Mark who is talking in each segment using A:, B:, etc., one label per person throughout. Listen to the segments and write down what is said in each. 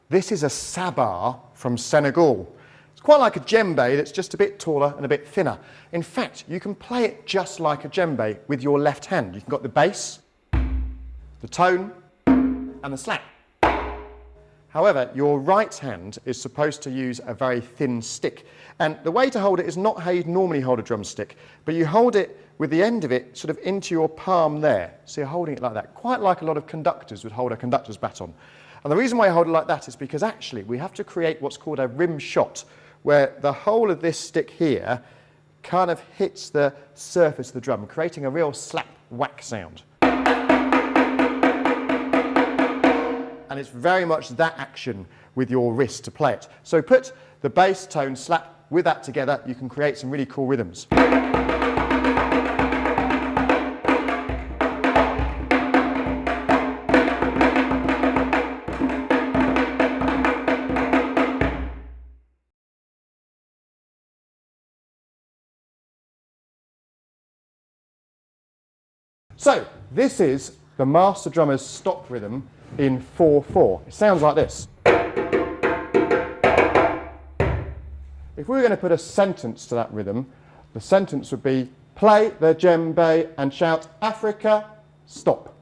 A: This is a SABAR from Senegal. It's quite like a djembe that's just a bit taller and a bit thinner. In fact, you can play it just like a djembe with your left hand. You've got the bass, the tone, and the slap. However, your right hand is supposed to use a very thin stick. And the way to hold it is not how you'd normally hold a drumstick, but you hold it with the end of it sort of into your palm there. So you're holding it like that, quite like a lot of conductors would hold a conductor's baton. And the reason why I hold it like that is because actually we have to create what's called a rim shot, where the whole of this stick here kind of hits the surface of the drum, creating a real slap whack sound. And it's very much that action with your wrist to play it. So put the bass, tone, slap with that together, you can create some really cool rhythms. So this is the master drummer's stop rhythm in 4/4. It sounds like this. If we were going to put a sentence to that rhythm, the sentence would be, play the djembe and shout, Africa, stop.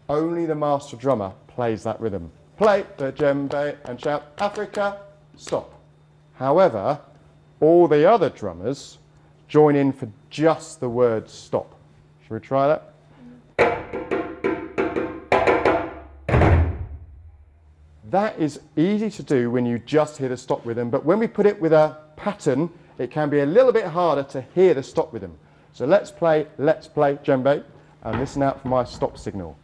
A: Only the master drummer plays that rhythm. Play the djembe and shout, Africa, stop. However, all the other drummers join in for just the word stop. Shall we try that? That is easy to do when you just hear the stop rhythm, but when we put it with a pattern, it can be a little bit harder to hear the stop rhythm. So let's play djembe, and listen out for my stop signal.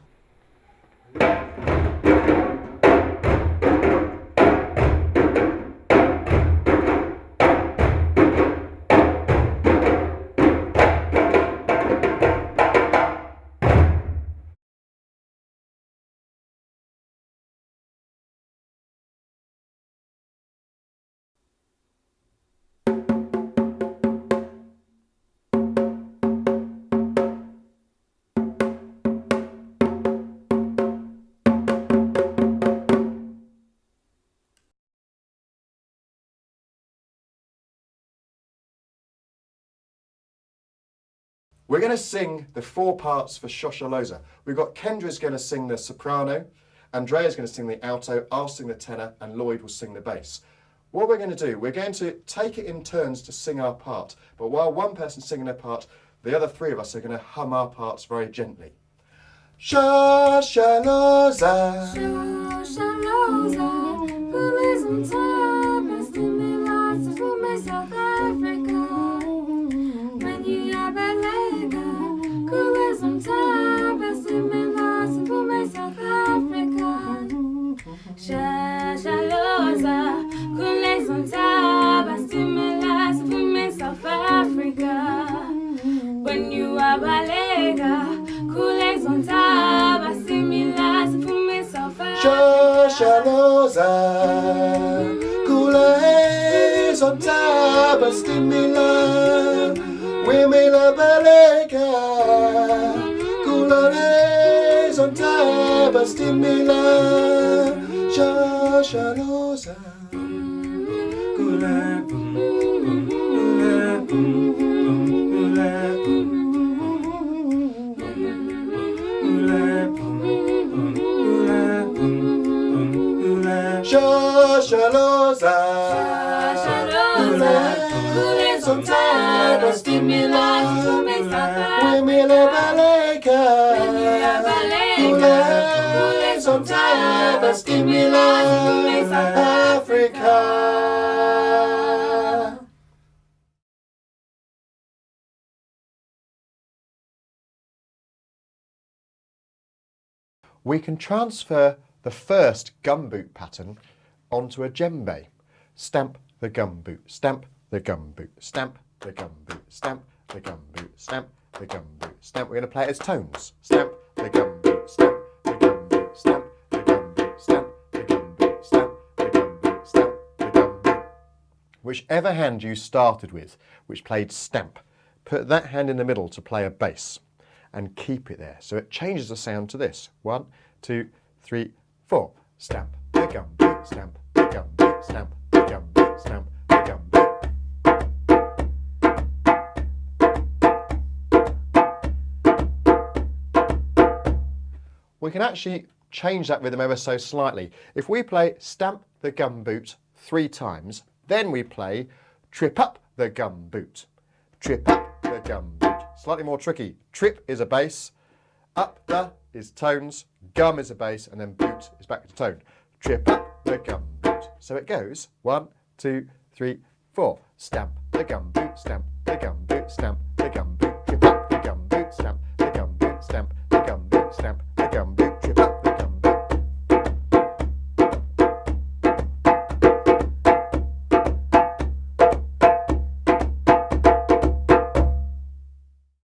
A: We're going to sing the 4 parts for Shosholoza. We've got Kendra's going to sing the soprano, Andrea's going to sing the alto, I'll sing the tenor, and Lloyd will sing the bass. What we're going to do, we're going to take it in turns to sing our part, but while one person's singing their part, the other 3 of us are going to hum our parts very gently. Shosholoza, Shosholoza, who lives on top and stimulates the food in South Africa. When you are Balega, who lives on top and stimulates the food in South Africa. Shosholoza, who lives on top and stimulates the food in South Africa. When you are Balega, cool legs on top, I see me last for myself. Shosholoza, cool legs on top, I see me last. We may love Balega, cool legs on top, I see me last. Shosholoza, cool legs, Shosholoza, who lives on top and stimulates to make Samba. We who lives on top and stimulates to make Africa. We can transfer the first gumboot pattern onto a djembe. Stamp the gumboot, stamp the gumboot, stamp the gumboot, stamp the gumboot, stamp the gumboot, stamp. We're going to play it as tones. Stamp the gumboot, stamp the gumboot, stamp the gumboot, stamp the gumboot, stamp the gumboot, stamp the gumboot. Whichever hand you started with, which played stamp, put that hand in the middle to play a bass and keep it there. So it changes the sound to this. 1, 2, 3, 4. Stamp the gumboot, stamp stamp the gumboot, stamp the gumboot. We can actually change that rhythm ever so slightly. If we play stamp the gumboot 3 times, then we play trip up the gumboot, trip up the gumboot. Slightly more tricky. Trip is a bass, up the is tones, gum is a bass, and then boot is back to tone. Trip up the gumboot. So it goes 1, 2, 3, 4. Stamp the gumboot, stamp the gumboot, stamp the gumboot, trip up the gumboot, stamp the gumboot, stamp the gumboot, stamp the gumboot, trip up the